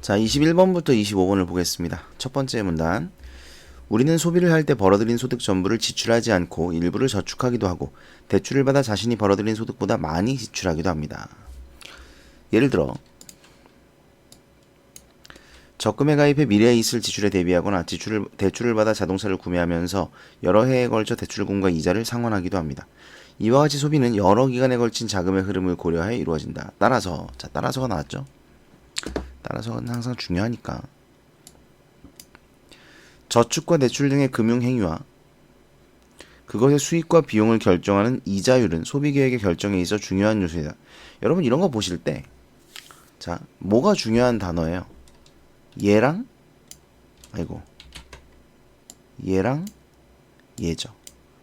자, 21번부터 25번을 보겠습니다. 첫 번째 문단. 우리는 소비를 할 때 벌어들인 소득 전부를 지출하지 않고 일부를 저축하기도 하고 대출을 받아 자신이 벌어들인 소득보다 많이 지출하기도 합니다. 예를 들어 적금에 가입해 미래에 있을 지출에 대비하거나 대출을 받아 자동차를 구매하면서 여러 해에 걸쳐 대출금과 이자를 상환하기도 합니다. 이와 같이 소비는 여러 기간에 걸친 자금의 흐름을 고려해 이루어진다. 따라서가 나왔죠? 따라서는 항상 중요하니까. 저축과 대출 등의 금융 행위와 그것의 수익과 비용을 결정하는 이자율은 소비계획의 결정에 있어 중요한 요소이다. 여러분 이런 거 보실 때 자, 뭐가 중요한 단어예요? 얘랑 얘죠.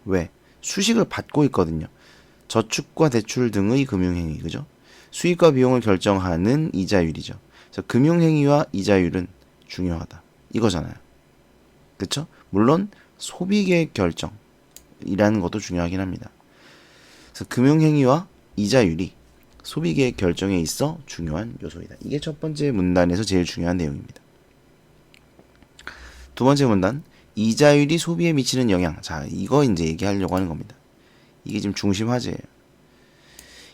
왜? 수식을 받고 있거든요. 저축과 대출 등의 금융행위, 그죠? 수익과 비용을 결정하는 이자율이죠. 그래서 금융행위와 이자율은 중요하다. 이거잖아요. 그쵸? 물론 소비계획 결정이라는 것도 중요하긴 합니다. 그래서 금융행위와 이자율이 소비계획 결정에 있어 중요한 요소이다. 이게 첫 번째 문단에서 제일 중요한 내용입니다. 두 번째 문단, 이자율이 소비에 미치는 영향. 자, 이거 이제 얘기하려고 하는 겁니다. 이게 지금 중심 화제예요.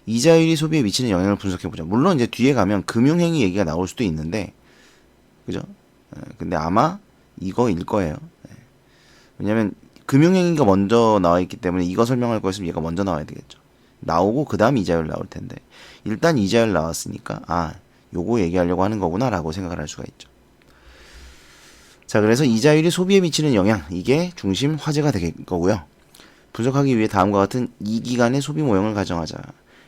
이자율이 소비에 미치는 영향을 분석해보자. 물론 이제 뒤에 가면 금융행위 얘기가 나올 수도 있는데, 그죠? 근데 아마 이거일 거예요. 왜냐면 금융행위가 먼저 나와 있기 때문에 이거 설명할 거였으면 얘가 먼저 나와야 되겠죠. 나오고 그 다음 이자율 나올 텐데, 일단 이자율 나왔으니까 요거 얘기하려고 하는 거구나 라고 생각을 할 수가 있죠. 자, 그래서 이자율이 소비에 미치는 영향, 이게 중심 화제가 될 거고요. 분석하기 위해 다음과 같은 2기간의 소비 모형을 가정하자.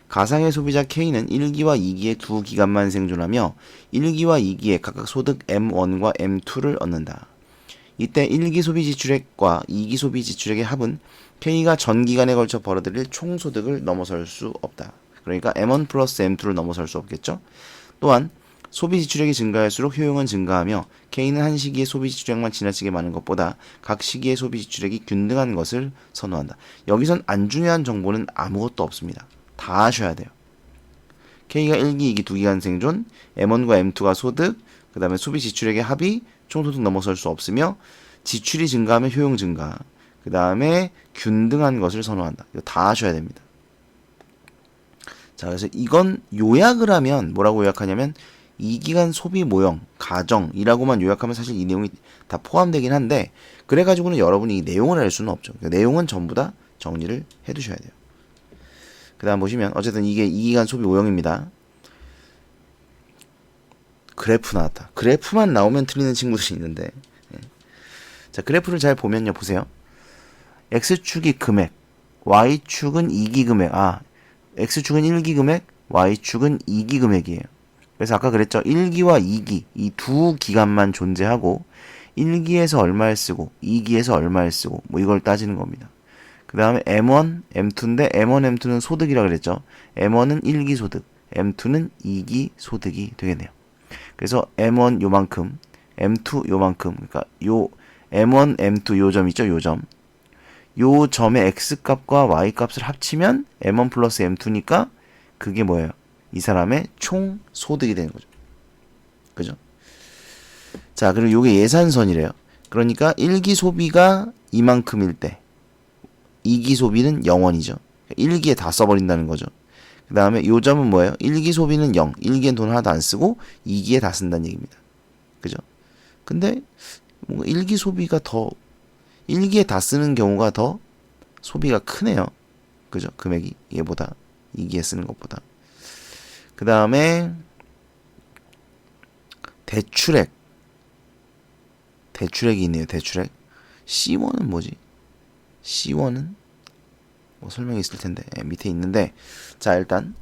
가상의 소비자 K는 1기와 2기의 두 기간만 생존하며 1기와 2기에 각각 소득 M1과 M2를 얻는다. 이때 1기 소비 지출액과 2기 소비 지출액의 합은 K가 전 기간에 걸쳐 벌어들일 총소득을 넘어설 수 없다. 그러니까 M1 플러스 M2를 넘어설 수 없겠죠. 또한 소비 지출액이 증가할수록 효용은 증가하며 K는 한 시기의 소비 지출액만 지나치게 많은 것보다 각 시기의 소비 지출액이 균등한 것을 선호한다. 여기선 안 중요한 정보는 아무것도 없습니다. 다 아셔야 돼요. K가 1기, 2기, 2기간 생존, M1과 M2가 소득, 그 다음에 소비 지출액의 합이 총소득 넘어설 수 없으며 지출이 증가하면 효용 증가, 그 다음에 균등한 것을 선호한다. 이거 다 아셔야 됩니다. 자, 그래서 이건 요약을 하면 뭐라고 요약하냐면 2기간 소비 모형, 가정이라고만 요약하면 사실 이 내용이 다 포함되긴 한데 그래가지고는 여러분이 이 내용을 알 수는 없죠. 그러니까 내용은 전부 다 정리를 해두셔야 돼요. 그 다음 보시면 어쨌든 이게 2기간 소비 모형입니다. 그래프 나왔다. 그래프만 나오면 틀리는 친구들이 있는데 자, 그래프를 잘 보면요. 보세요. X축이 금액, Y축은 2기 금액. X축은 1기 금액, Y축은 2기 금액이에요. 그래서 아까 그랬죠. 1기와 2기 이 두 기간만 존재하고 1기에서 얼마를 쓰고 2기에서 얼마를 쓰고 뭐 이걸 따지는 겁니다. 그 다음에 M1, M2인데 M1, M2는 소득이라 그랬죠. M1은 1기 소득, M2는 2기 소득이 되겠네요. 그래서 M1 요만큼, M2 요만큼, 그러니까 요 M1, M2 요 점 있죠, 요 점. 요 점의 X값과 Y값을 합치면 M1 플러스 M2니까 그게 뭐예요? 이 사람의 총 소득이 되는 거죠. 그죠? 자, 그리고 요게 예산선이래요. 그러니까 1기 소비가 이만큼일 때 2기 소비는 0원이죠. 1기에 다 써버린다는 거죠. 그 다음에 요 점은 뭐예요? 1기 소비는 0. 1기엔 돈 하나도 안 쓰고 2기에 다 쓴다는 얘기입니다. 그죠? 근데 뭔가 1기 소비가 더 1기에 다 쓰는 경우가 더 소비가 크네요. 그죠? 금액이 얘보다 2기에 쓰는 것보다. 그 다음에 대출액이 있네요. 대출액. C1은 뭐지? C1은 뭐 설명이 있을 텐데 밑에 있는데 자, 일단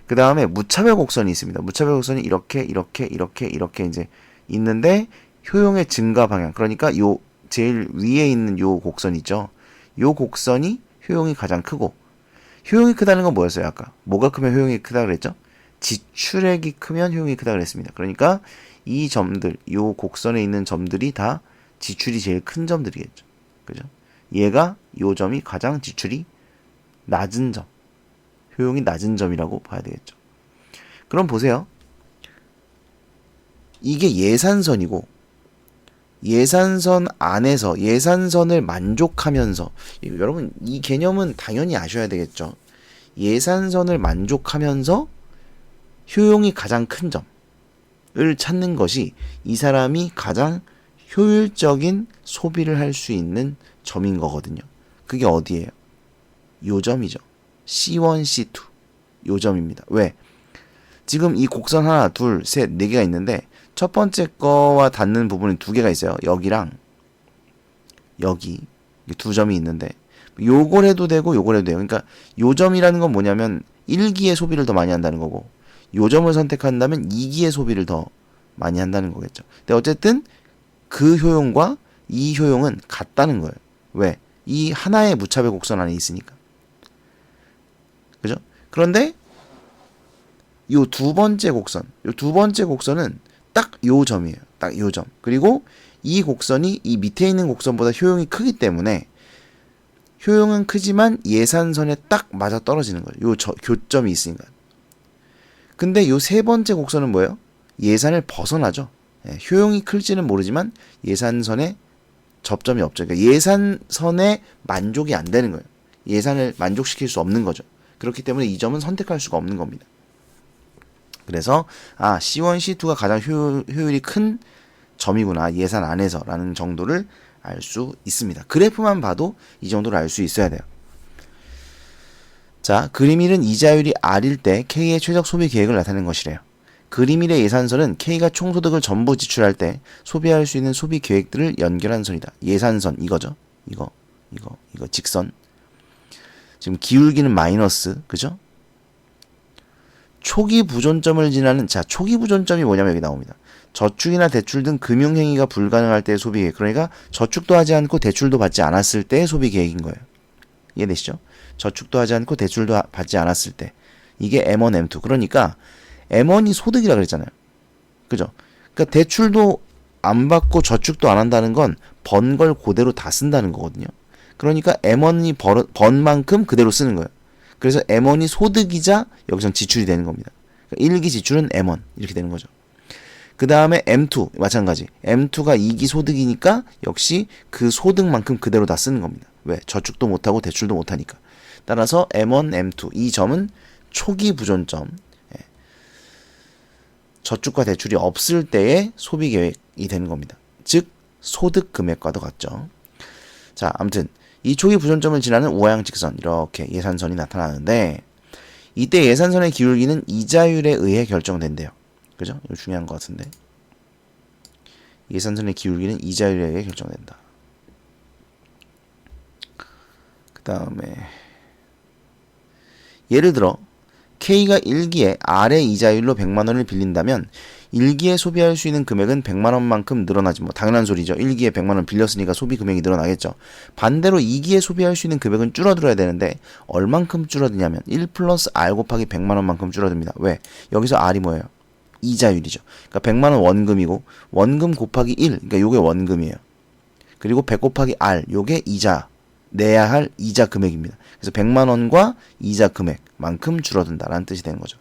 그 다음에 무차별 곡선이 있습니다. 무차별 곡선이 이렇게 이제 있는데 효용의 증가 방향, 그러니까 요 제일 위에 있는 요 곡선 있죠. 요 곡선이 효용이 가장 크고, 효용이 크다는 건 뭐였어요? 아까 뭐가 크면 효용이 크다 그랬죠? 지출액이 크면 효용이 크다 그랬습니다. 그러니까 이 점들, 요 곡선에 있는 점들이 다 지출이 제일 큰 점들이겠죠. 그죠? 얘가 요 점이 가장 지출이 낮은 점, 효용이 낮은 점이라고 봐야 되겠죠. 그럼 보세요. 이게 예산선이고 예산선 안에서 예산선을 만족하면서 여러분 이 개념은 당연히 아셔야 되겠죠. 예산선을 만족하면서 효용이 가장 큰 점을 찾는 것이 이 사람이 가장 효율적인 소비를 할 수 있는 점인 거거든요. 그게 어디예요? 요 점이죠. C1, C2 요 점입니다. 왜? 지금 이 곡선 하나, 둘, 셋, 네 개가 있는데 첫 번째 거와 닿는 부분이 두 개가 있어요. 여기랑 여기 두 점이 있는데 요걸 해도 되고 요걸 해도 돼요. 그러니까 요 점이라는 건 뭐냐면 1기의 소비를 더 많이 한다는 거고 요 점을 선택한다면 2기의 소비를 더 많이 한다는 거겠죠. 근데 어쨌든 그 효용과 이 효용은 같다는 거예요. 왜? 이 하나의 무차별 곡선 안에 있으니까. 그죠? 그런데 요 두 번째 곡선은 딱 요 점이에요. 딱 요 점. 그리고 이 곡선이 이 밑에 있는 곡선보다 효용이 크기 때문에 효용은 크지만 예산선에 딱 맞아 떨어지는 거예요. 요 교점이 있으니까. 근데 요 세 번째 곡선은 뭐예요? 예산을 벗어나죠. 예, 효용이 클지는 모르지만 예산선에 접점이 없죠. 그러니까 예산선에 만족이 안 되는 거예요. 예산을 만족시킬 수 없는 거죠. 그렇기 때문에 이 점은 선택할 수가 없는 겁니다. 그래서 C1, C2가 가장 효율이 큰 점이구나. 예산 안에서라는 정도를 알 수 있습니다. 그래프만 봐도 이 정도를 알 수 있어야 돼요. 자, 그림 1은 이자율이 R일 때 K의 최적 소비 계획을 나타내는 것이래요. 그림 1의 예산선은 K가 총소득을 전부 지출할 때 소비할 수 있는 소비 계획들을 연결한 선이다. 예산선 이거죠. 이거 직선. 지금 기울기는 마이너스, 그죠? 초기 부존점을 지나는, 자, 초기 부존점이 뭐냐면 여기 나옵니다. 저축이나 대출 등 금융행위가 불가능할 때의 소비 계획. 그러니까 저축도 하지 않고 대출도 받지 않았을 때의 소비 계획인 거예요. 이해되시죠? 저축도 하지 않고 대출도 받지 않았을 때. 이게 M1, M2. 그러니까 M1이 소득이라 그랬잖아요. 그죠? 그러니까 대출도 안 받고 저축도 안 한다는 건 번 걸 그대로 다 쓴다는 거거든요. 그러니까 M1이 번 만큼 그대로 쓰는 거예요. 그래서 M1이 소득이자 여기선 지출이 되는 겁니다. 그러니까 1기 지출은 M1 이렇게 되는 거죠. 그 다음에 M2 마찬가지. M2가 2기 소득이니까 역시 그 소득만큼 그대로 다 쓰는 겁니다. 왜? 저축도 못하고 대출도 못하니까. 따라서 M1, M2 이 점은 초기 부존점. 저축과 대출이 없을 때의 소비 계획이 되는 겁니다. 즉 소득 금액과도 같죠. 자, 아무튼 이 초기 부존점을 지나는 우하향 직선 이렇게 예산선이 나타나는데 이때 예산선의 기울기는 이자율에 의해 결정된대요. 그죠? 이거 중요한 것 같은데 예산선의 기울기는 이자율에 의해 결정된다. 그 다음에 예를 들어 K가 1기에 R의 이자율로 100만원을 빌린다면 1기에 소비할 수 있는 금액은 100만원만큼 늘어나지 뭐 당연한 소리죠. 1기에 100만원 빌렸으니까 소비 금액이 늘어나겠죠. 반대로 2기에 소비할 수 있는 금액은 줄어들어야 되는데 얼만큼 줄어드냐면 1 플러스 R 곱하기 100만원만큼 줄어듭니다. 왜? 여기서 R이 뭐예요? 이자율이죠. 그러니까 100만원 원금이고 원금 곱하기 1 그러니까 요게 원금이에요. 그리고 100 곱하기 R 요게 이자 내야 할 이자 금액입니다. 그래서 100만원과 이자 금액만큼 줄어든다라는 뜻이 되는 거죠.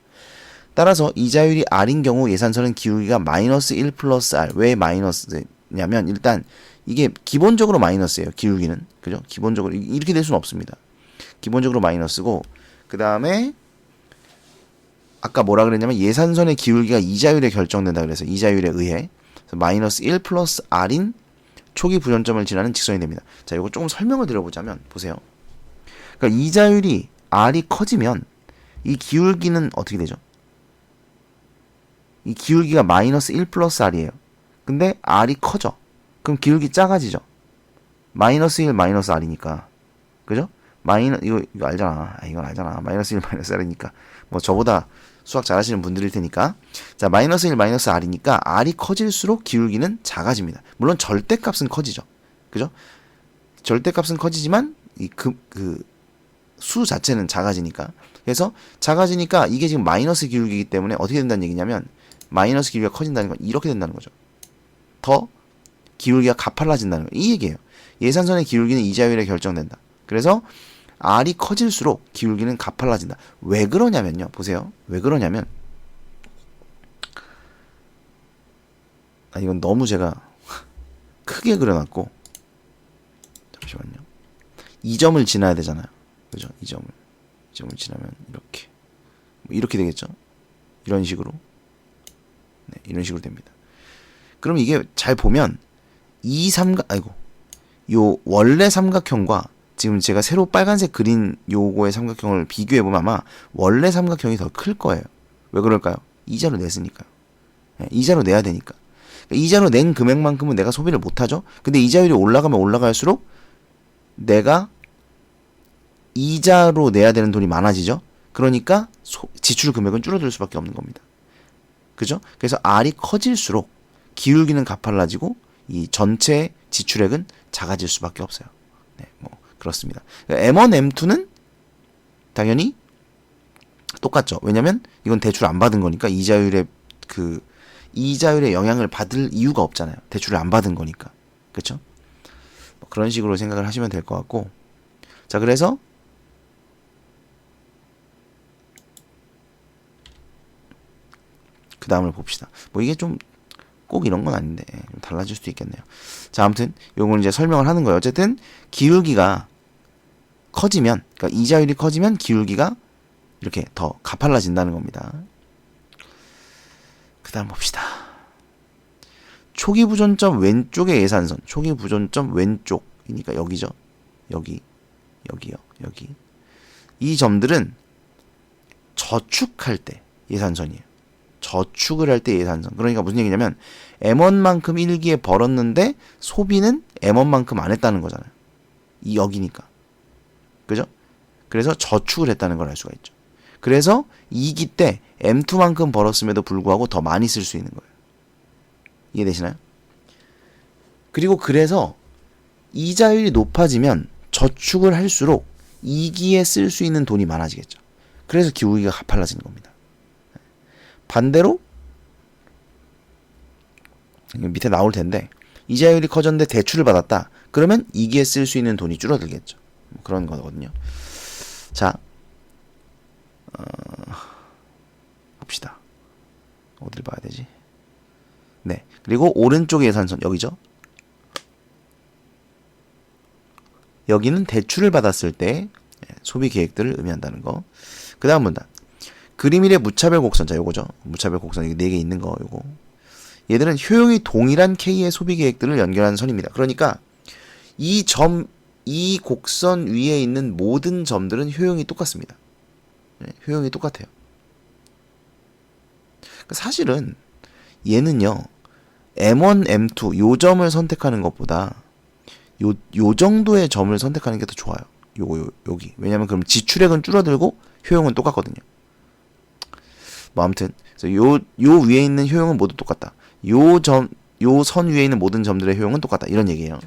따라서 이자율이 R인 경우 예산선은 기울기가 마이너스 1 플러스 R. 왜 마이너스냐면 일단 이게 기본적으로 마이너스예요. 기울기는. 그죠? 기본적으로 이렇게 될 수는 없습니다. 기본적으로 마이너스고 그 다음에 아까 뭐라 그랬냐면 예산선의 기울기가 이자율에 결정된다 그래서 이자율에 의해 그래서 마이너스 1 플러스 R인 초기 부존점을 지나는 직선이 됩니다. 자, 이거 조금 설명을 드려보자면 보세요. 그러니까 이자율이 R이 커지면 이 기울기는 어떻게 되죠? 이 기울기가 마이너스 1 플러스 R이에요. 근데 R이 커져. 그럼 기울기 작아지죠. 마이너스 1 마이너스 R이니까. 그죠? 이거 알잖아. 이건 알잖아. 마이너스 1 마이너스 R이니까. 뭐 저보다 수학 잘하시는 분들일 테니까. 자, 마이너스 1 마이너스 R이니까 R이 커질수록 기울기는 작아집니다. 물론 절대값은 커지죠. 그죠? 절대값은 커지지만 수 자체는 작아지니까. 그래서 작아지니까 이게 지금 마이너스 기울기이기 때문에 어떻게 된다는 얘기냐면 마이너스 기울기가 커진다는 건 이렇게 된다는 거죠. 더 기울기가 가팔라진다는 거. 이 얘기예요. 예산선의 기울기는 이자율에 결정된다. 그래서 R이 커질수록 기울기는 가팔라진다. 왜 그러냐면요. 보세요. 왜 그러냐면 이건 너무 제가 크게 그려놨고, 잠시만요. 이 점을 지나야 되잖아요. 그죠? 이 점을 지나면 이렇게. 이렇게 되겠죠? 이런 식으로. 네, 이런 식으로 됩니다. 그럼 이게 잘 보면 요 원래 삼각형과 지금 제가 새로 빨간색 그린 요거의 삼각형을 비교해보면 아마 원래 삼각형이 더 클 거예요. 왜 그럴까요? 이자로 냈으니까요. 네, 이자로 내야 되니까. 이자로 낸 금액만큼은 내가 소비를 못하죠. 근데 이자율이 올라가면 올라갈수록 내가 이자로 내야 되는 돈이 많아지죠. 그러니까 지출 금액은 줄어들 수밖에 없는 겁니다. 그죠? 그래서 R이 커질수록 기울기는 가팔라지고 이 전체 지출액은 작아질 수밖에 없어요. 네, 뭐 그렇습니다. M1, M2는 당연히 똑같죠. 왜냐면 이건 대출 안 받은 거니까 이자율의 영향을 받을 이유가 없잖아요. 대출을 안 받은 거니까. 그렇죠? 뭐 그런 식으로 생각을 하시면 될 것 같고. 자, 그래서 그 다음을 봅시다. 뭐 이게 좀 꼭 이런 건 아닌데 좀 달라질 수도 있겠네요. 자, 아무튼 요건 이제 설명을 하는 거예요. 어쨌든 기울기가 커지면, 그러니까 이자율이 커지면 기울기가 이렇게 더 가팔라진다는 겁니다. 그 다음 봅시다. 초기 부존점 왼쪽의 예산선. 초기 부존점 왼쪽이니까 여기죠. 여기요. 여기. 이 점들은 저축할 때 예산선이에요. 저축을 할 때 예산선. 그러니까 무슨 얘기냐면 M1만큼 1기에 벌었는데 소비는 M1만큼 안 했다는 거잖아요. 이 여기니까. 그죠? 그래서 저축을 했다는 걸 알 수가 있죠. 그래서 2기 때 M2만큼 벌었음에도 불구하고 더 많이 쓸 수 있는 거예요. 이해되시나요? 그리고 그래서 이자율이 높아지면 저축을 할수록 2기에 쓸 수 있는 돈이 많아지겠죠. 그래서 기울기가 가팔라지는 겁니다. 반대로 밑에 나올 텐데 이자율이 커졌는데 대출을 받았다. 그러면 2기에 쓸 수 있는 돈이 줄어들겠죠. 그런 거거든요. 자, 봅시다. 어디를 봐야 되지? 네. 그리고 오른쪽의 예산선 여기죠. 여기는 대출을 받았을 때 소비 계획들을 의미한다는 거. 그 다음 본다. 그림 1의 무차별 곡선. 자, 요거죠. 무차별 곡선. 이게 4개 있는 거, 요거. 얘들은 효용이 동일한 K의 소비 계획들을 연결하는 선입니다. 그러니까, 이 곡선 위에 있는 모든 점들은 효용이 똑같습니다. 네, 효용이 똑같아요. 사실은, 얘는요, M1, M2, 요 점을 선택하는 것보다, 요 정도의 점을 선택하는 게 더 좋아요. 여기. 왜냐면 그럼 지출액은 줄어들고, 효용은 똑같거든요. 뭐 아무튼 그래서 요 위에 있는 효용은 모두 똑같다. 요 선 위에 있는 모든 점들의 효용은 똑같다. 이런 얘기예요.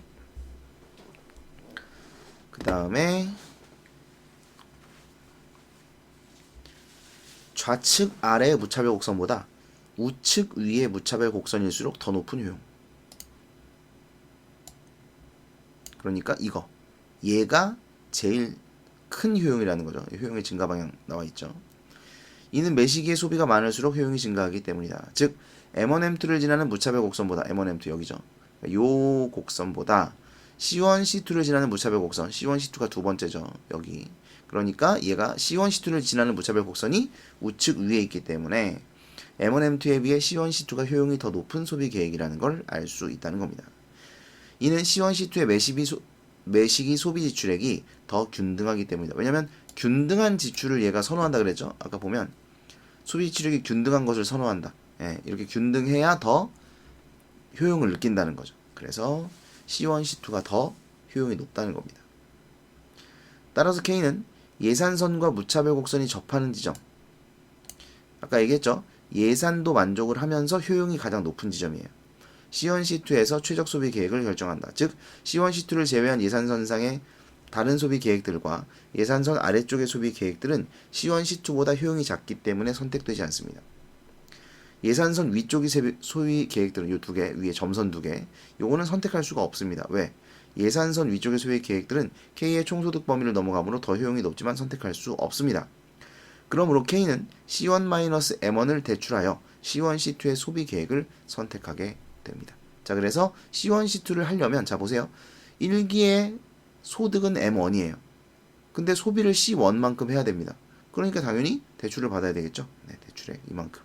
그 다음에 좌측 아래의 무차별 곡선보다 우측 위의 무차별 곡선일수록 더 높은 효용. 그러니까 이거. 얘가 제일 큰 효용이라는 거죠. 효용의 증가 방향 나와 있죠. 이는 매시기의 소비가 많을수록 효용이 증가하기 때문이다. 즉 M1, M2를 지나는 무차별 곡선보다 M1, M2 여기죠. 요 곡선보다 C1, C2를 지나는 무차별 곡선, C1, C2가 두 번째죠. 여기. 그러니까 얘가 C1, C2를 지나는 무차별 곡선이 우측 위에 있기 때문에 M1, M2에 비해 C1, C2가 효용이 더 높은 소비 계획이라는 걸 알 수 있다는 겁니다. 이는 C1, C2의 매시기 소비 지출액이 더 균등하기 때문이다. 왜냐면 균등한 지출을 얘가 선호한다 그랬죠. 아까 보면 소비 지출액이 균등한 것을 선호한다. 예, 이렇게 균등해야 더 효용을 느낀다는 거죠. 그래서 C1, C2가 더 효용이 높다는 겁니다. 따라서 K는 예산선과 무차별 곡선이 접하는 지점. 아까 얘기했죠. 예산도 만족을 하면서 효용이 가장 높은 지점이에요. C1, C2에서 최적 소비 계획을 결정한다. 즉 C1, C2를 제외한 예산선상의 다른 소비 계획들과 예산선 아래쪽의 소비 계획들은 C1, C2보다 효용이 작기 때문에 선택되지 않습니다. 예산선 위쪽의 소비 계획들은 이 두 개, 위에 점선 두 개, 요거는 선택할 수가 없습니다. 왜? 예산선 위쪽의 소비 계획들은 K의 총소득 범위를 넘어가므로 더 효용이 높지만 선택할 수 없습니다. 그러므로 K는 C1-M1을 대출하여 C1, C2의 소비 계획을 선택하게 됩니다. 자, 그래서 C1, C2를 하려면 자 보세요. 1기의 소득은 M1이에요. 근데 소비를 C1만큼 해야 됩니다. 그러니까 당연히 대출을 받아야 되겠죠. 네, 대출에 이만큼.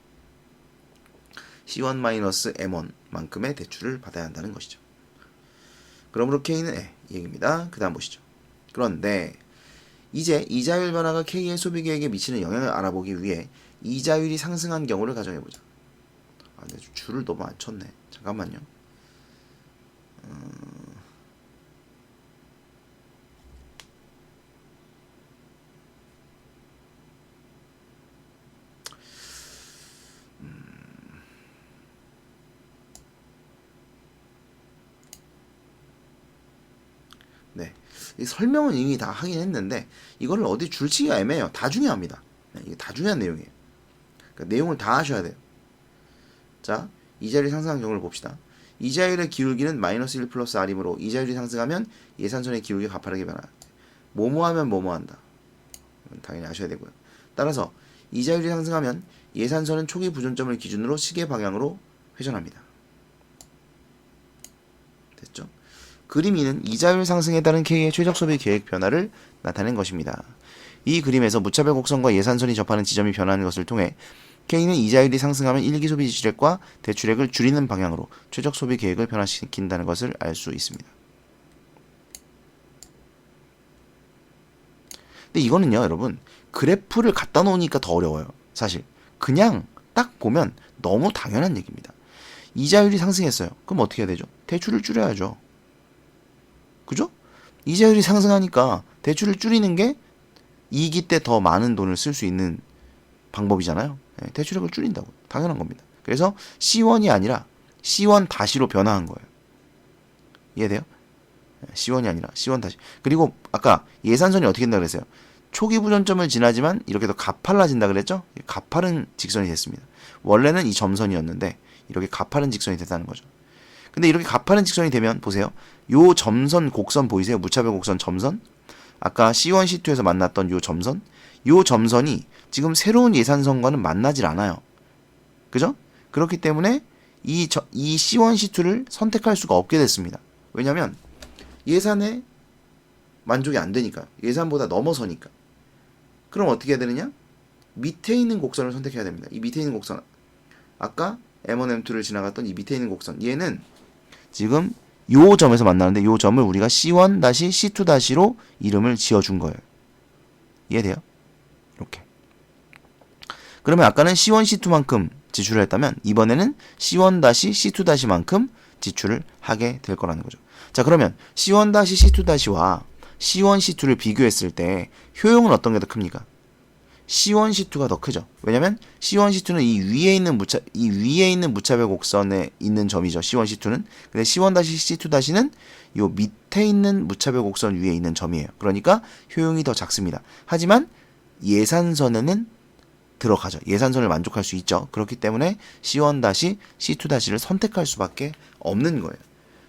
C1-M1만큼의 대출을 받아야 한다는 것이죠. 그러므로 K는 이 얘기입니다. 그 다음 보시죠. 그런데 이제 이자율 변화가 K의 소비 계획에 미치는 영향을 알아보기 위해 이자율이 상승한 경우를 가정해보자. 아, 근데 줄을 너무 안 쳤네. 잠깐만요. 네. 이 설명은 이미 다 하긴 했는데 이거를 어디 줄치기가 애매해요. 다 중요합니다. 네, 이게 다 중요한 내용이에요. 그러니까 내용을 다 하셔야 돼요. 자, 이자율이 상승한 경우를 봅시다. 이자율의 기울기는 마이너스 1 플러스 R이므로 이자율이 상승하면 예산선의 기울기가 가파르게 변화. 뭐뭐하면 뭐뭐한다. 당연히 아셔야 되고요. 따라서 이자율이 상승하면 예산선은 초기 부존점을 기준으로 시계 방향으로 회전합니다. 됐죠? 그림 2는 이자율 상승에 따른 K의 최적 소비 계획 변화를 나타낸 것입니다. 이 그림에서 무차별 곡선과 예산선이 접하는 지점이 변하는 것을 통해 K는 이자율이 상승하면 1기 소비 지출액과 대출액을 줄이는 방향으로 최적 소비 계획을 변화시킨다는 것을 알 수 있습니다. 근데 이거는요, 여러분, 그래프를 갖다 놓으니까 더 어려워요. 사실 그냥 딱 보면 너무 당연한 얘기입니다. 이자율이 상승했어요. 그럼 어떻게 해야 되죠? 대출을 줄여야죠. 그죠? 이자율이 상승하니까 대출을 줄이는 게 2기 때 더 많은 돈을 쓸 수 있는 방법이잖아요. 네, 대출액을 줄인다고. 당연한 겁니다. 그래서 C1이 아니라 C1-로 변화한 거예요. 이해돼요? C1이 아니라 C1-. 그리고 아까 예산선이 어떻게 된다 그랬어요? 초기 부전점을 지나지만 이렇게 더 가팔라진다 그랬죠? 가파른 직선이 됐습니다. 원래는 이 점선이었는데 이렇게 가파른 직선이 됐다는 거죠. 근데 이렇게 가파른 직선이 되면 보세요. 요 점선 곡선 보이세요? 무차별 곡선 점선? 아까 C1, C2에서 만났던 요 점선? 요 점선이 지금 새로운 예산선과는 만나질 않아요. 그죠? 그렇기 때문에 이 C1, C2를 선택할 수가 없게 됐습니다. 왜냐면 예산에 만족이 안 되니까요. 예산보다 넘어서니까. 그럼 어떻게 해야 되느냐? 밑에 있는 곡선을 선택해야 됩니다. 이 밑에 있는 곡선. 아까 M1, M2를 지나갔던 이 밑에 있는 곡선. 얘는 지금 요 점에서 만나는데 요 점을 우리가 C1-C2-로 이름을 지어준 거예요. 이해돼요? 이렇게. 그러면 아까는 C1, C2만큼 지출을 했다면 이번에는 C1-C2-만큼 지출을 하게 될 거라는 거죠. 자, 그러면 C1-C2-와 C1, C2를 비교했을 때 효용은 어떤 게 더 큽니까? C1, C2가 더 크죠. 왜냐면 C1, C2는 이 위에 있는 무차별 곡선에 있는 점이죠. C1, C2는. 근데 C1-C2-는 요 밑에 있는 무차별 곡선 위에 있는 점이에요. 그러니까 효용이 더 작습니다. 하지만 예산선에는 들어가죠. 예산선을 만족할 수 있죠. 그렇기 때문에 C1-C2-를 선택할 수밖에 없는 거예요.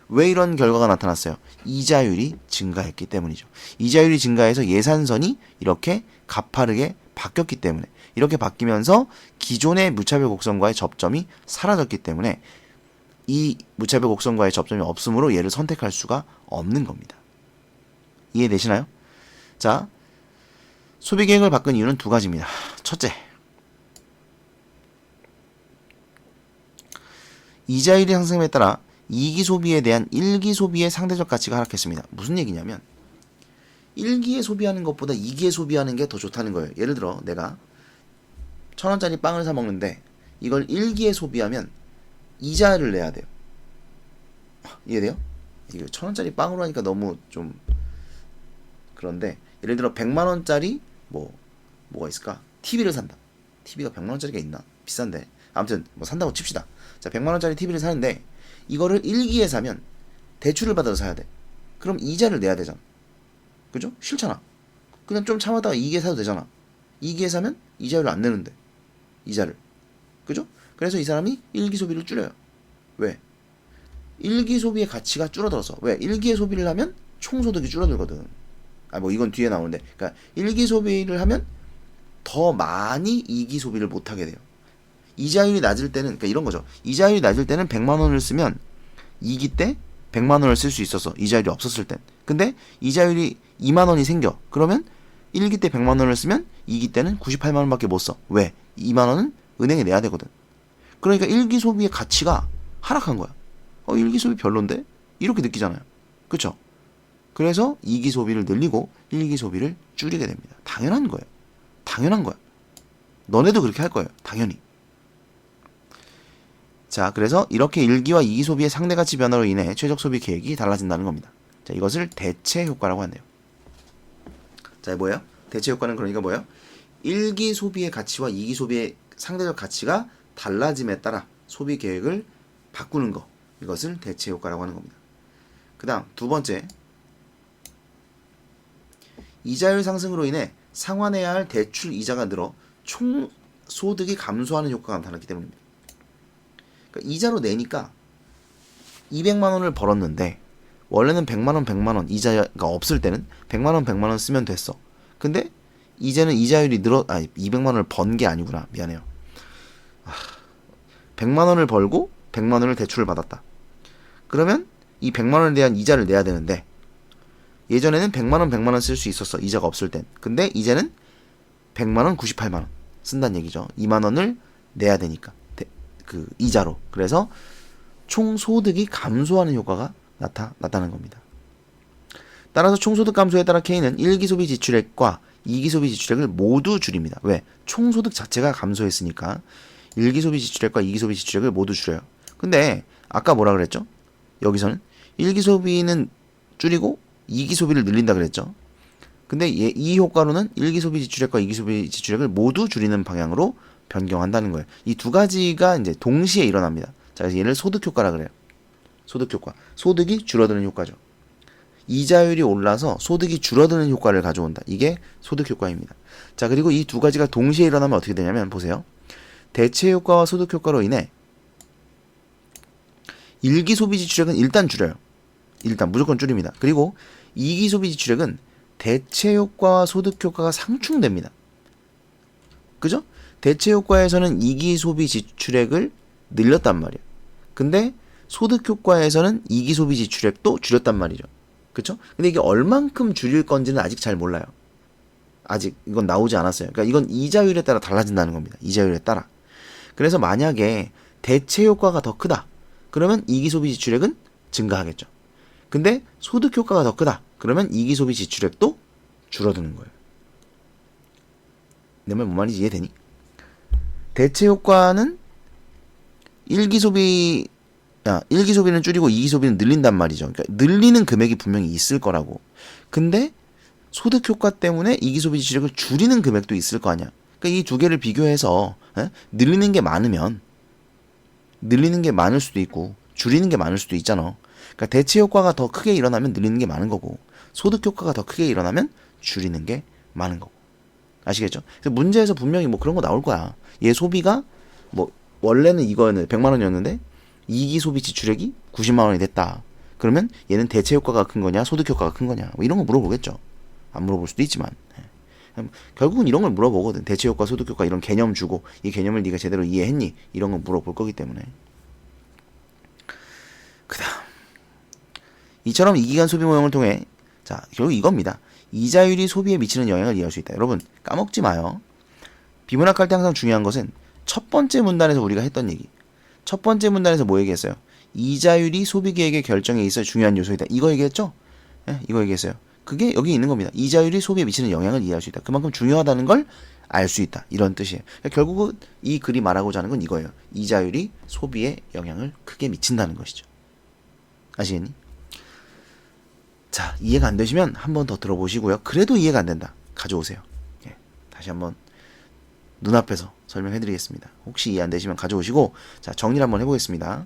왜 이런 결과가 나타났어요? 이자율이 증가했기 때문이죠. 이자율이 증가해서 예산선이 이렇게 가파르게 바뀌었기 때문에, 이렇게 바뀌면서 기존의 무차별 곡선과의 접점이 사라졌기 때문에 이 무차별 곡선과의 접점이 없으므로 얘를 선택할 수가 없는 겁니다. 이해되시나요? 자, 소비계획을 바꾼 이유는 두 가지입니다. 첫째, 이자율이 상승에 따라 2기 소비에 대한 1기 소비의 상대적 가치가 하락했습니다. 무슨 얘기냐면 1기에 소비하는 것보다 2기에 소비하는 게 더 좋다는 거예요. 예를 들어 내가 1,000원짜리 빵을 사 먹는데 이걸 1기에 소비하면 이자를 내야 돼요. 이해돼요? 이거 1,000원짜리 빵으로 하니까 너무 좀 그런데 예를 들어 100만원짜리 뭐가 있을까? TV를 산다. TV가 100만원짜리가 있나? 비싼데. 아무튼 뭐 산다고 칩시다. 자, 100만원짜리 TV를 사는데 이거를 1기에 사면 대출을 받아서 사야 돼. 그럼 이자를 내야 되잖아. 그죠? 싫잖아. 그냥 좀 참아다가 2기에 사도 되잖아. 2기에 사면 이자율을 안 내는데. 이자를. 그죠? 그래서 이 사람이 1기 소비를 줄여요. 왜? 1기 소비의 가치가 줄어들어서. 왜? 1기에 소비를 하면 총소득이 줄어들거든. 이건 뒤에 나오는데. 그러니까 1기 소비를 하면 더 많이 2기 소비를 못하게 돼요. 이자율이 낮을 때는, 그러니까 이런 거죠. 이자율이 낮을 때는 100만 원을 쓰면 2기 때 100만 원을 쓸 수 있었어. 이자율이 없었을 땐. 근데 이자율이 2만 원이 생겨. 그러면 1기 때 100만 원을 쓰면 2기 때는 98만 원밖에 못 써. 왜? 2만 원은 은행에 내야 되거든. 그러니까 1기 소비의 가치가 하락한 거야. 1기 소비 별론데? 이렇게 느끼잖아요. 그쵸? 그래서 2기 소비를 늘리고 1기 소비를 줄이게 됩니다. 당연한 거예요. 당연한 거야. 너네도 그렇게 할 거예요. 당연히. 자, 그래서 이렇게 1기와 2기 소비의 상대가치 변화로 인해 최적 소비 계획이 달라진다는 겁니다. 자, 이것을 대체 효과라고 한대요. 자, 뭐예요? 대체 효과는 그러니까 뭐예요? 1기 소비의 가치와 2기 소비의 상대적 가치가 달라짐에 따라 소비 계획을 바꾸는 거. 이것을 대체 효과라고 하는 겁니다. 그 다음 두 번째, 이자율 상승으로 인해 상환해야 할 대출 이자가 늘어 총 소득이 감소하는 효과가 나타났기 때문입니다. 그러니까 이자로 내니까 200만 원을 벌었는데 원래는 100만 원, 100만 원 이자가 없을 때는 100만 원, 100만 원 쓰면 됐어. 근데 이제는 이자율이 200만 원을 번 게 아니구나. 미안해요. 100만 원을 벌고 100만 원을 대출을 받았다. 그러면 이 100만 원에 대한 이자를 내야 되는데 예전에는 100만 원, 100만 원 쓸 수 있었어. 이자가 없을 땐. 근데 이제는 100만 원, 98만 원 쓴다는 얘기죠. 2만 원을 내야 되니까. 그 이자로. 그래서 총 소득이 감소하는 효과가 나타나는 겁니다. 따라서 총소득 감소에 따라 K는 1기 소비 지출액과 2기 소비 지출액을 모두 줄입니다. 왜? 총소득 자체가 감소했으니까 1기 소비 지출액과 2기 소비 지출액을 모두 줄여요. 근데 아까 뭐라 그랬죠? 여기서는 1기 소비는 줄이고 2기 소비를 늘린다 그랬죠. 근데 이 효과로는 1기 소비 지출액과 2기 소비 지출액을 모두 줄이는 방향으로 변경한다는 거예요. 이 두 가지가 이제 동시에 일어납니다. 자, 그래서 얘를 소득 효과라 그래요. 소득 효과. 소득이 줄어드는 효과죠. 이자율이 올라서 소득이 줄어드는 효과를 가져온다. 이게 소득 효과입니다. 자, 그리고 이 두 가지가 동시에 일어나면 어떻게 되냐면 보세요. 대체 효과와 소득 효과로 인해 1기 소비 지출액은 일단 줄여요. 일단 무조건 줄입니다. 그리고 2기 소비 지출액은 대체 효과와 소득 효과가 상충됩니다. 그죠? 대체 효과에서는 2기 소비 지출액을 늘렸단 말이에요. 근데 소득 효과에서는 2기 소비 지출액도 줄였단 말이죠. 그쵸? 근데 이게 얼만큼 줄일 건지는 아직 잘 몰라요. 아직 이건 나오지 않았어요. 그러니까 이건 이자율에 따라 달라진다는 겁니다. 이자율에 따라. 그래서 만약에 대체 효과가 더 크다. 그러면 2기 소비 지출액은 증가하겠죠. 근데 소득 효과가 더 크다. 그러면 2기 소비 지출액도 줄어드는 거예요. 내 말 뭔 말인지 이해되니? 대체 효과는 1기 소비는 줄이고 2기 소비는 늘린단 말이죠. 그러니까 늘리는 금액이 분명히 있을 거라고. 근데 소득 효과 때문에 2기 소비 지출액을 줄이는 금액도 있을 거 아니야. 그러니까 이 두 개를 비교해서 늘리는 게 많으면 늘리는 게 많을 수도 있고 줄이는 게 많을 수도 있잖아. 그러니까 대체 효과가 더 크게 일어나면 늘리는 게 많은 거고 소득 효과가 더 크게 일어나면 줄이는 게 많은 거고. 아시겠죠? 그래서 문제에서 분명히 뭐 그런 거 나올 거야. 얘 소비가 뭐 원래는 이거는 100만 원이었는데 2기 소비 지출액이 90만 원이 됐다. 그러면 얘는 대체 효과가 큰 거냐 소득 효과가 큰 거냐 뭐 이런 거 물어보겠죠. 안 물어볼 수도 있지만 결국은 이런 걸 물어보거든. 대체 효과 소득 효과 이런 개념 주고 이 개념을 네가 제대로 이해했니? 이런 거 물어볼 거기 때문에. 그 다음 이처럼 이 기간 소비 모형을 통해 자 결국 이겁니다. 이자율이 소비에 미치는 영향을 이해할 수 있다. 여러분 까먹지 마요. 비문학할 때 항상 중요한 것은 첫 번째 문단에서 우리가 했던 얘기. 첫 번째 문단에서 뭐 얘기했어요? 이자율이 소비 계획의 결정에 있어 중요한 요소이다. 이거 얘기했죠? 네, 이거 얘기했어요. 그게 여기 있는 겁니다. 이자율이 소비에 미치는 영향을 이해할 수 있다. 그만큼 중요하다는 걸 알 수 있다. 이런 뜻이에요. 그러니까 결국은 이 글이 말하고자 하는 건 이거예요. 이자율이 소비에 영향을 크게 미친다는 것이죠. 아시겠니? 자, 이해가 안 되시면 한 번 더 들어보시고요. 그래도 이해가 안 된다. 가져오세요. 예, 다시 한번 눈앞에서 설명해드리겠습니다. 혹시 이해 안 되시면 가져오시고 자 정리를 한번 해보겠습니다.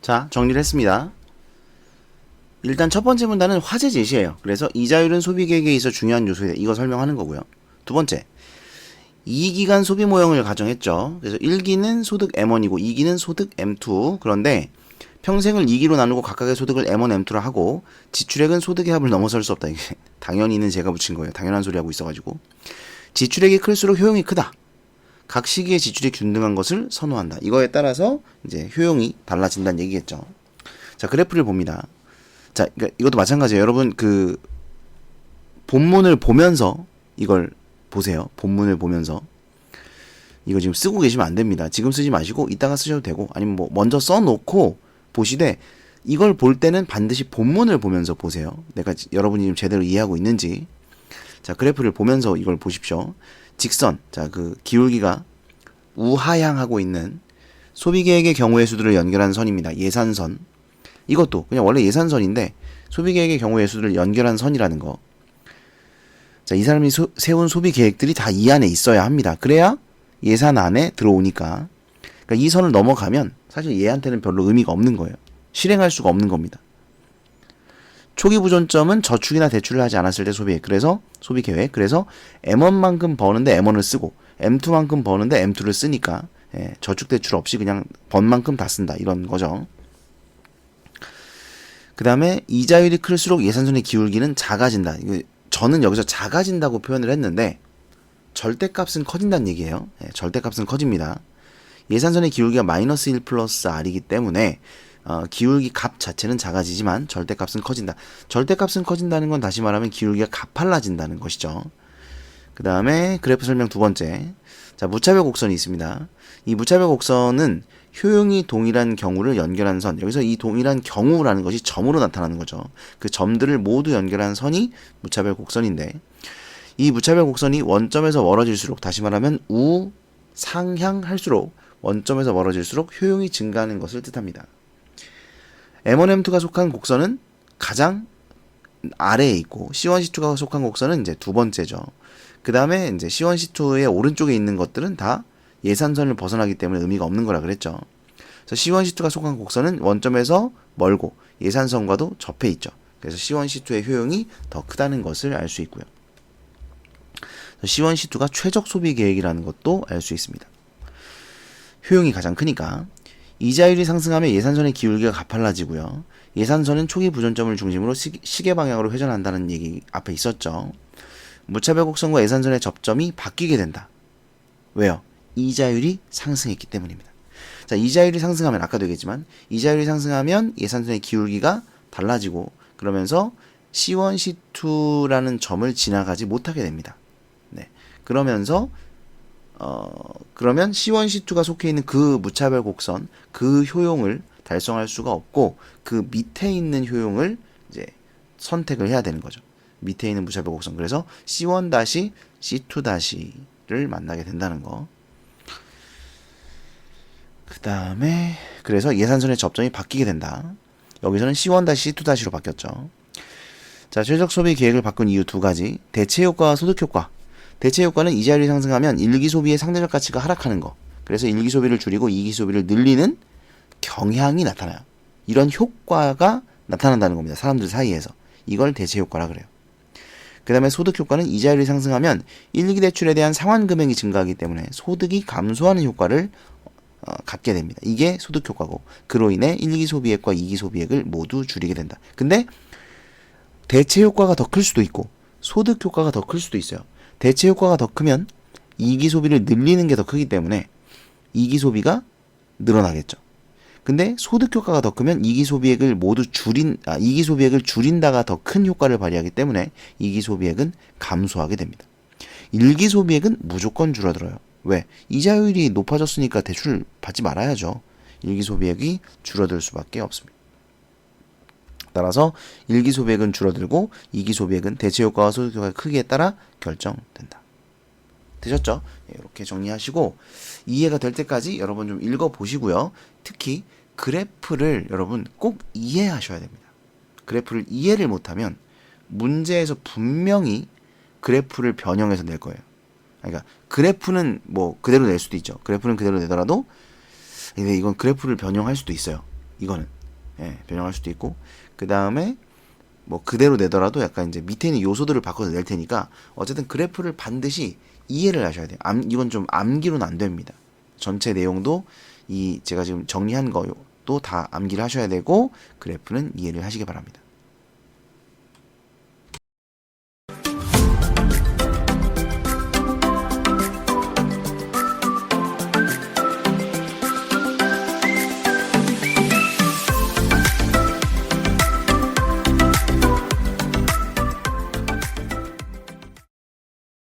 자 정리를 했습니다. 일단 첫 번째 문단은 화제 제시예요. 그래서 이자율은 소비 계획에 있어 중요한 요소이다. 이거 설명하는 거고요. 두 번째 2기간 소비 모형을 가정했죠. 그래서 1기는 소득 M1이고 2기는 소득 M2. 그런데 평생을 2기로 나누고 각각의 소득을 M1, M2로 하고 지출액은 소득의 합을 넘어설 수 없다. 이게 당연히는 제가 붙인 거예요. 당연한 소리 하고 있어가지고 지출액이 클수록 효용이 크다. 각 시기에 지출이 균등한 것을 선호한다. 이거에 따라서 이제 효용이 달라진다는 얘기겠죠. 자, 그래프를 봅니다. 자, 그러니까 이것도 마찬가지예요. 여러분 그 본문을 보면서 이걸 보세요. 본문을 보면서 이거 지금 쓰고 계시면 안 됩니다. 지금 쓰지 마시고 이따가 쓰셔도 되고, 아니면 뭐 먼저 써놓고 보시되, 이걸 볼 때는 반드시 본문을 보면서 보세요. 내가 여러분이 지금 제대로 이해하고 있는지. 자, 그래프를 보면서 이걸 보십시오. 직선, 자, 그 기울기가 우하향하고 있는 소비계획의 경우의 수들을 연결한 선입니다. 예산선. 이것도 그냥 원래 예산선인데 소비계획의 경우의 수들을 연결한 선이라는 거. 자, 이 사람이 세운 소비 계획들이 다 이 안에 있어야 합니다. 그래야 예산 안에 들어오니까. 그러니까 이 선을 넘어가면 사실 얘한테는 별로 의미가 없는 거예요. 실행할 수가 없는 겁니다. 초기 부존점은 저축이나 대출을 하지 않았을 때 소비계획. 그래서 소비계획. 그래서 M1만큼 버는데 M1을 쓰고 M2만큼 버는데 M2를 쓰니까 저축 대출 없이 그냥 번 만큼 다 쓴다. 이런 거죠. 그 다음에 이자율이 클수록 예산선의 기울기는 작아진다. 저는 여기서 작아진다고 표현을 했는데 절대값은 커진다는 얘기예요. 절대값은 커집니다. 예산선의 기울기가 마이너스 1 플러스 R이기 때문에 기울기 값 자체는 작아지지만 절대값은 커진다. 절대값은 커진다는 건 다시 말하면 기울기가 가팔라진다는 것이죠. 그 다음에 그래프 설명 두 번째. 자, 무차별 곡선이 있습니다. 이 무차별 곡선은 효용이 동일한 경우를 연결한 선. 여기서 이 동일한 경우라는 것이 점으로 나타나는 거죠. 그 점들을 모두 연결한 선이 무차별 곡선인데, 이 무차별 곡선이 원점에서 멀어질수록, 다시 말하면 우상향할수록 원점에서 멀어질수록 효용이 증가하는 것을 뜻합니다. M1, M2가 속한 곡선은 가장 아래에 있고 C1, C2가 속한 곡선은 이제 두 번째죠. 그 다음에 이제 C1, C2의 오른쪽에 있는 것들은 다 예산선을 벗어나기 때문에 의미가 없는 거라 그랬죠. 그래서 C1, C2가 속한 곡선은 원점에서 멀고 예산선과도 접해 있죠. 그래서 C1, C2의 효용이 더 크다는 것을 알 수 있고요. C1, C2가 최적 소비 계획이라는 것도 알 수 있습니다. 효용이 가장 크니까. 이자율이 상승하면 예산선의 기울기가 가팔라지고요. 예산선은 초기 부존점을 중심으로 시계 방향으로 회전한다는 얘기 앞에 있었죠. 무차별 곡선과 예산선의 접점이 바뀌게 된다. 왜요? 이자율이 상승했기 때문입니다. 자, 이자율이 상승하면 아까도 얘기했지만 이자율이 상승하면 예산선의 기울기가 달라지고 그러면서 C1, C2라는 점을 지나가지 못하게 됩니다. 네. 그러면 C1, C2가 속해 있는 그 무차별 곡선, 그 효용을 달성할 수가 없고 그 밑에 있는 효용을 이제 선택을 해야 되는 거죠. 밑에 있는 무차별 곡선. 그래서 C1-, C2-를 만나게 된다는 거. 그 다음에 그래서 예산선의 접점이 바뀌게 된다. 여기서는 C1-, C2-로 바뀌었죠. 자, 최적 소비 계획을 바꾼 이유 두 가지. 대체 효과와 소득 효과. 대체 효과는 이자율이 상승하면 1기 소비의 상대적 가치가 하락하는 거. 그래서 1기 소비를 줄이고 2기 소비를 늘리는 경향이 나타나요. 이런 효과가 나타난다는 겁니다. 사람들 사이에서. 이걸 대체 효과라 그래요. 그 다음에 소득 효과는 이자율이 상승하면 1기 대출에 대한 상환 금액이 증가하기 때문에 소득이 감소하는 효과를 갖게 됩니다. 이게 소득 효과고, 그로 인해 1기 소비액과 2기 소비액을 모두 줄이게 된다. 근데 대체 효과가 더 클 수도 있고 소득 효과가 더 클 수도 있어요. 대체 효과가 더 크면 2기 소비를 늘리는 게 더 크기 때문에 2기 소비가 늘어나겠죠. 근데 소득 효과가 더 크면 2기 소비액을 2기 소비액을 줄인다가 더 큰 효과를 발휘하기 때문에 2기 소비액은 감소하게 됩니다. 1기 소비액은 무조건 줄어들어요. 왜? 이자율이 높아졌으니까 대출 받지 말아야죠. 1기 소비액이 줄어들 수밖에 없습니다. 따라서 1기 소비액은 줄어들고 2기 소비액은 대체 효과와 소득 효과의 크기에 따라 결정된다. 되셨죠? 이렇게 정리하시고 이해가 될 때까지 여러분 좀 읽어보시고요. 특히 그래프를 여러분 꼭 이해하셔야 됩니다. 그래프를 이해를 못하면 문제에서 분명히 그래프를 변형해서 낼 거예요. 그러니까 그래프는 뭐 그대로 낼 수도 있죠. 그래프는 그대로 내더라도 근데 이건 그래프를 변형할 수도 있어요. 이거는 변형할 수도 있고, 그 다음에 뭐 그대로 내더라도 약간 이제 밑에 있는 요소들을 바꿔서 낼 테니까 어쨌든 그래프를 반드시 이해를 하셔야 돼요. 이건 좀 암기로는 안 됩니다. 전체 내용도 제가 지금 정리한 거도 다 암기를 하셔야 되고 그래프는 이해를 하시기 바랍니다.